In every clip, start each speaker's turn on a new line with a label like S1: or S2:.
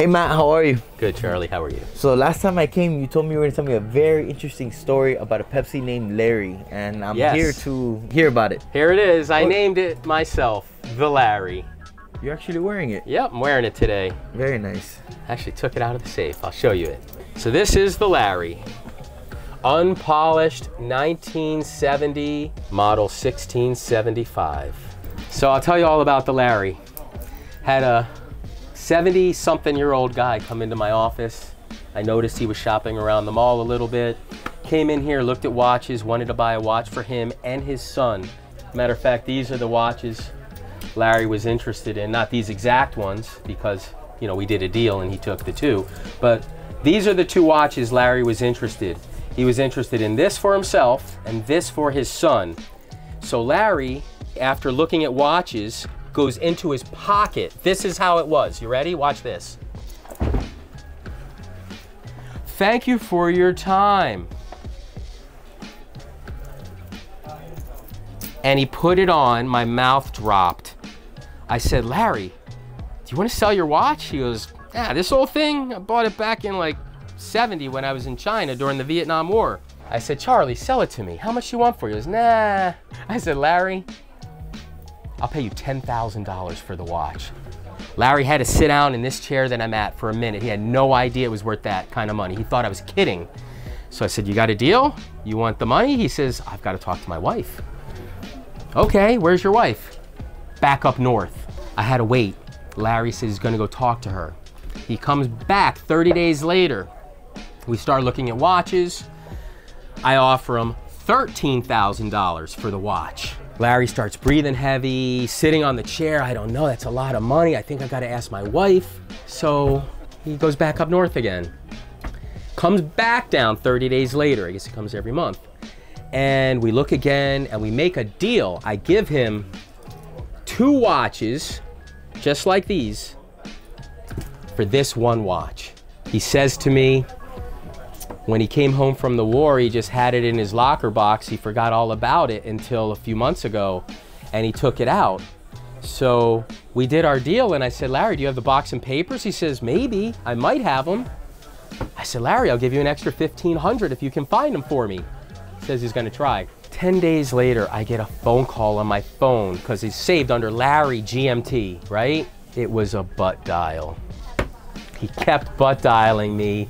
S1: Hey Matt, how are you?
S2: Good, Charlie. How are you?
S1: So last time I came, you told me you were going to tell me a very interesting story about a Pepsi named Larry, and I'm here to hear about it.
S2: Here it is. I named it myself, the Larry.
S1: You're actually wearing it?
S2: Yep, I'm wearing it today.
S1: Very nice.
S2: Actually took it out of the safe. I'll show you it. So this is the Larry. Unpolished 1970, model 1675. So I'll tell you all about the Larry. Had a 70-something-year-old guy come into my office. I noticed he was shopping around the mall a little bit. Came in here, looked at watches, wanted to buy a watch for him and his son. Matter of fact, these are the watches Larry was interested in. Not these exact ones, because, you know, we did a deal and he took the two. But these are the two watches Larry was interested. He was interested in this for himself and this for his son. So Larry, after looking at watches, goes into his pocket. This is how it was. You ready? Watch this. Thank you for your time. And he put it on. My mouth dropped. I said, Larry, do you want to sell your watch? He goes, yeah, this whole thing, I bought it back in like 70 when I was in China during the Vietnam War. I said, Charlie, sell it to me. How much do you want for it? He goes, nah. I said, Larry, I'll pay you $10,000 for the watch. Larry had to sit down in this chair that I'm at for a minute. He had no idea it was worth that kind of money. He thought I was kidding. So I said, you got a deal? You want the money? He says, I've got to talk to my wife. Okay, where's your wife? Back up north. I had to wait. Larry says he's gonna go talk to her. He comes back 30 days later. We start looking at watches. I offer him $13,000 for the watch. Larry starts breathing heavy, sitting on the chair. I don't know, that's a lot of money. I think I gotta ask my wife. So he goes back up north again. Comes back down 30 days later. I guess he comes every month. And we look again and we make a deal. I give him two watches, just like these, for this one watch. He says to me, when he came home from the war, he just had it in his locker box. He forgot all about it until a few months ago, and he took it out. So we did our deal, and I said, Larry, do you have the box and papers? He says, maybe, I might have them. I said, Larry, I'll give you an extra $1,500 if you can find them for me. He says he's gonna try. 10 days later, I get a phone call on my phone, because he's saved under Larry GMT, right? It was a butt dial. He kept butt dialing me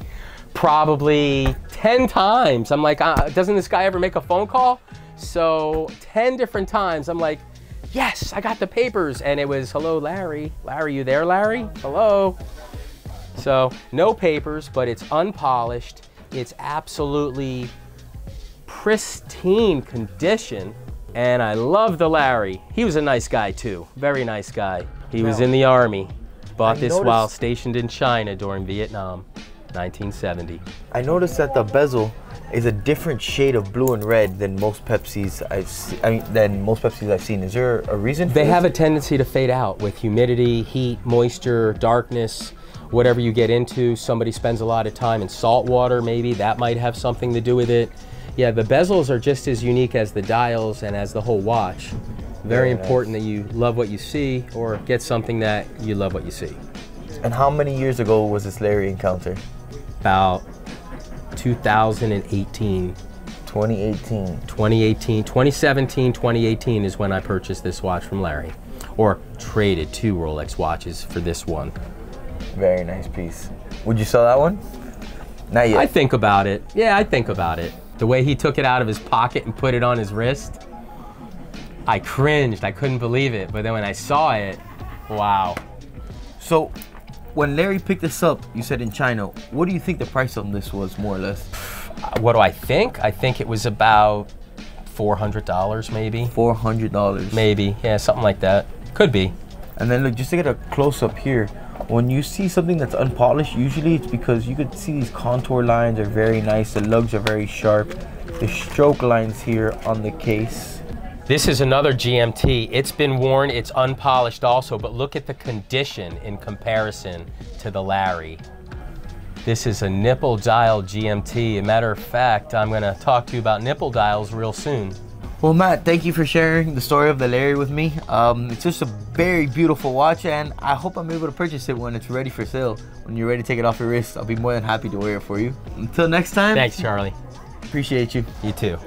S2: probably 10 times. I'm like, doesn't this guy ever make a phone call? So 10 different times, I'm like, yes, I got the papers. And it was, hello, Larry. Larry, you there, Larry? Hello. So no papers, but it's unpolished. It's absolutely pristine condition. And I love the Larry. He was a nice guy too, very nice guy. He was in the Army. Bought this while stationed in China during Vietnam. 1970.
S1: I noticed that the bezel is a different shade of blue and red than most Pepsis I've seen. Is there a reason for
S2: They
S1: this?
S2: have a tendency to fade out with humidity, heat, moisture, darkness, whatever you get into. Somebody spends a lot of time in salt water, maybe that might have something to do with it. Yeah, the bezels are just as unique as the dials and as the whole watch. Very important that you love what you see, or get something that you love what you see.
S1: And how many years ago was this Larry encounter?
S2: About 2018. 2017, 2018 is when I purchased this watch from Larry, or traded 2 Rolex watches for this one.
S1: Very nice piece. Would you sell that one? Not yet.
S2: I think about it. Yeah, I think about it. The way he took it out of his pocket and put it on his wrist, I cringed. I couldn't believe it. But then when I saw it, wow.
S1: So, when Larry picked this up, you said in China, what do you think the price of this was, more or less?
S2: What do I think? I think it was about $400 maybe.
S1: $400?
S2: Maybe, yeah, something like that. Could be.
S1: And then look, just to get a close-up here, when you see something that's unpolished, usually it's because you could see these contour lines are very nice, the lugs are very sharp, the stroke lines here on the case.
S2: This is another GMT. It's been worn, it's unpolished also, but look at the condition in comparison to the Larry. This is a nipple dial GMT. As a matter of fact, I'm gonna talk to you about nipple dials real soon.
S1: Well, Matt, thank you for sharing the story of the Larry with me. It's just a very beautiful watch, and I hope I'm able to purchase it when it's ready for sale. When you're ready to take it off your wrist, I'll be more than happy to wear it for you. Until next time.
S2: Thanks, Charlie.
S1: Appreciate you.
S2: You too.